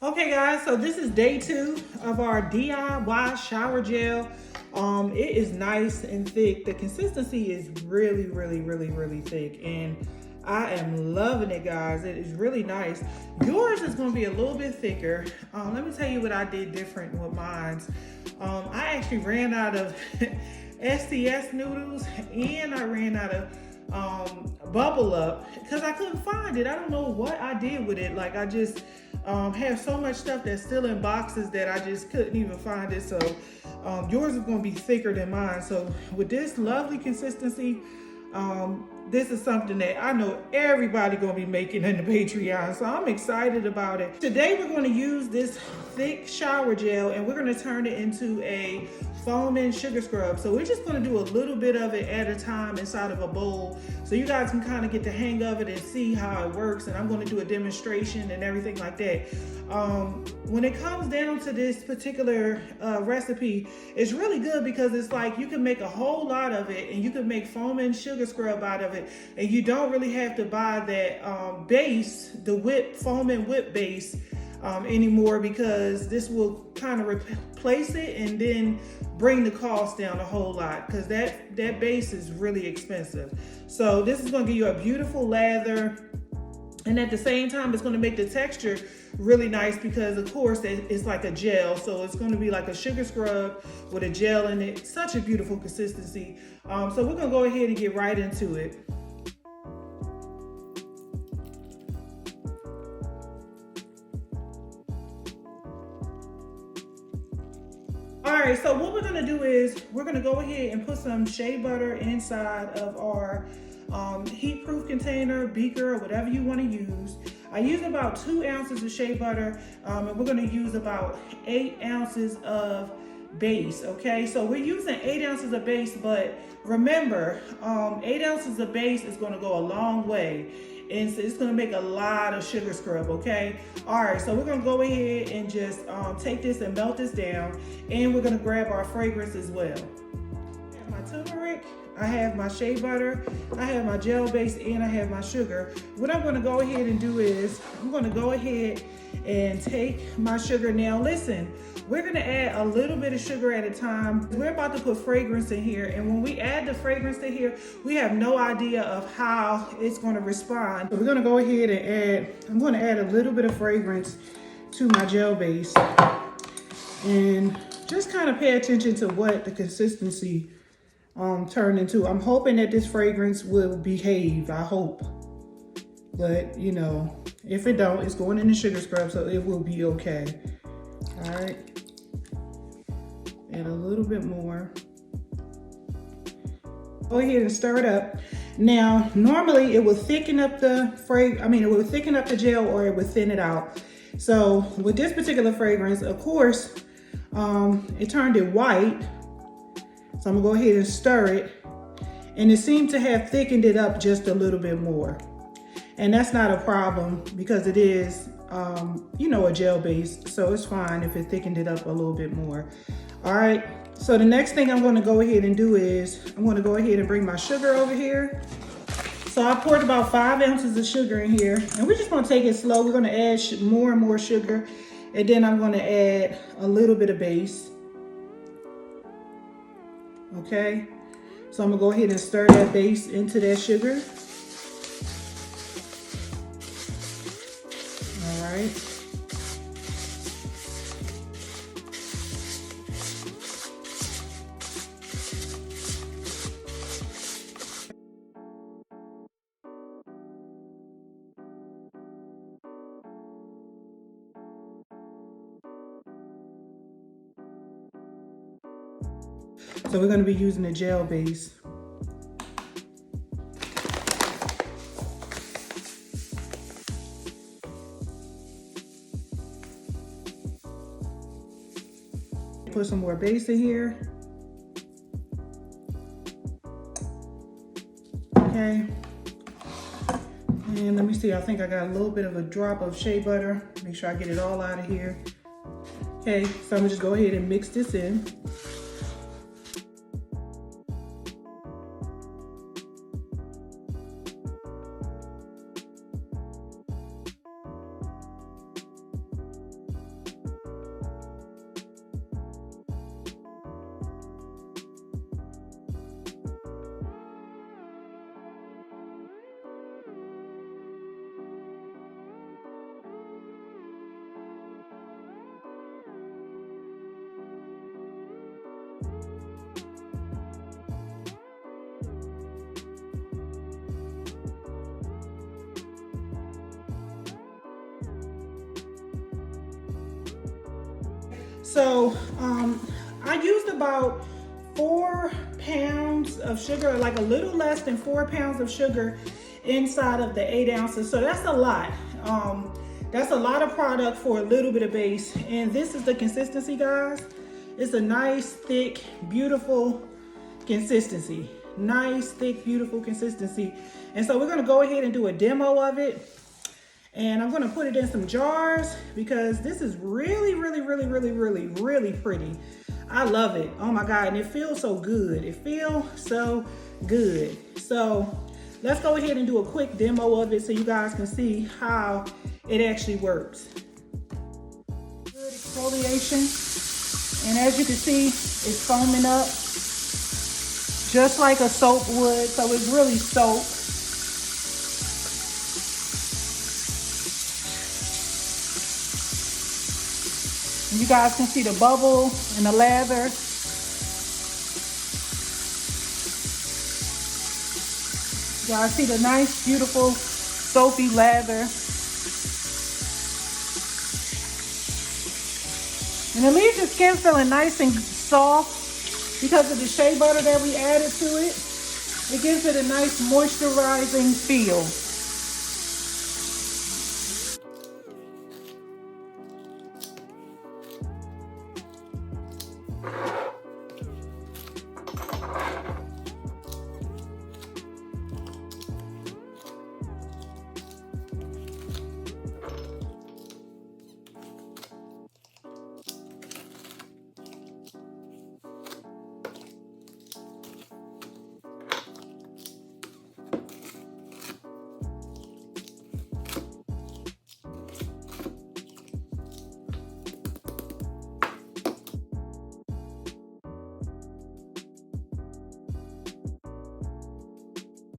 Okay guys, so this is day 2 of our DIY shower gel. It is nice and thick. The consistency is really thick, and I am loving it, guys. It is really nice. Yours is going to be a little bit thicker. Let me tell you what I did different with mine. I actually ran out of STS noodles, and I ran out of Bubble Up because I couldn't find it. I don't know what I did with it. Like, I just have so much stuff that's still in boxes that I just couldn't even find it. So yours is going to be thicker than mine. So with this lovely consistency, this is something that I know everybody gonna be making in the Patreon, so I'm excited about it. Today we're gonna use this thick shower gel and we're gonna turn it into a foaming sugar scrub. So we're just gonna do a little bit of it at a time inside of a bowl so you guys can kind of get the hang of it and see how it works, and I'm gonna do a demonstration and everything like that. When it comes down to this particular recipe, it's really good because it's like you can make a whole lot of it and you can make foaming sugar scrub out of it, and you don't really have to buy that base, the foaming whip base anymore, because this will kind of replace it and then bring the cost down a whole lot, because that base is really expensive. So this is going to give you a beautiful lather, and at the same time it's going to make the texture really nice because of course it's like a gel, so it's going to be like a sugar scrub with a gel in it. Such a beautiful consistency. So we're going to go ahead and get right into it. All right, so what we're gonna do is we're gonna go ahead and put some shea butter inside of our heat-proof container, beaker, or whatever you wanna use. I use about 2 ounces of shea butter, and we're gonna use about 8 ounces of base, okay? So we're using 8 ounces of base, but remember, 8 ounces of base is gonna go a long way, and so it's gonna make a lot of sugar scrub, okay? All right, so we're gonna go ahead and just take this and melt this down, and we're gonna grab our fragrance as well. I have my turmeric, I have my shea butter, I have my gel base, and I have my sugar. What I'm gonna go ahead and do is, I'm gonna go ahead and take my sugar. Now listen, we're gonna add a little bit of sugar at a time. We're about to put fragrance in here, and when we add the fragrance to here, we have no idea of how it's gonna respond. So we're gonna go ahead and I'm gonna add a little bit of fragrance to my gel base, and just kind of pay attention to what the consistency turn into. I'm hoping that this fragrance will behave, I hope. But you know, if it don't, it's going in the sugar scrub, so it will be okay. All right, add a little bit more. Go ahead and stir it up. Now, normally it will thicken up the it will thicken up the gel, or it will thin it out. So with this particular fragrance, of course, it turned it white. So I'm gonna go ahead and stir it, and it seemed to have thickened it up just a little bit more. And that's not a problem because it is, you know, a gel base, so it's fine if it thickened it up a little bit more. All right, so the next thing I'm gonna go ahead and do is I'm gonna go ahead and bring my sugar over here. So I poured about 5 ounces of sugar in here, and we're just gonna take it slow. We're gonna add more and more sugar, and then I'm gonna add a little bit of base. Okay, so I'm gonna go ahead and stir that base into that sugar. All right. So we're gonna be using the gel base. Put some more base in here. Okay. And let me see, I think I got a little bit of a drop of shea butter. Make sure I get it all out of here. Okay, so I'm gonna just go ahead and mix this in. So I used about 4 pounds of sugar, like a little less than 4 pounds of sugar inside of the 8 ounces. So that's a lot. That's a lot of product for a little bit of base. And this is the consistency, guys. It's a nice, thick, beautiful consistency. Nice, thick, beautiful consistency. And so we're gonna go ahead and do a demo of it. And I'm gonna put it in some jars because this is really, really, really, really, really, really pretty. I love it. Oh my God, and it feels so good. It feels so good. So let's go ahead and do a quick demo of it so you guys can see how it actually works. Good exfoliation. And as you can see, it's foaming up just like a soap would. So it's really soap. And you guys can see the bubble and the lather. You guys see the nice, beautiful, soapy lather. And it leaves your skin feeling nice and soft because of the shea butter that we added to it. It gives it a nice moisturizing feel.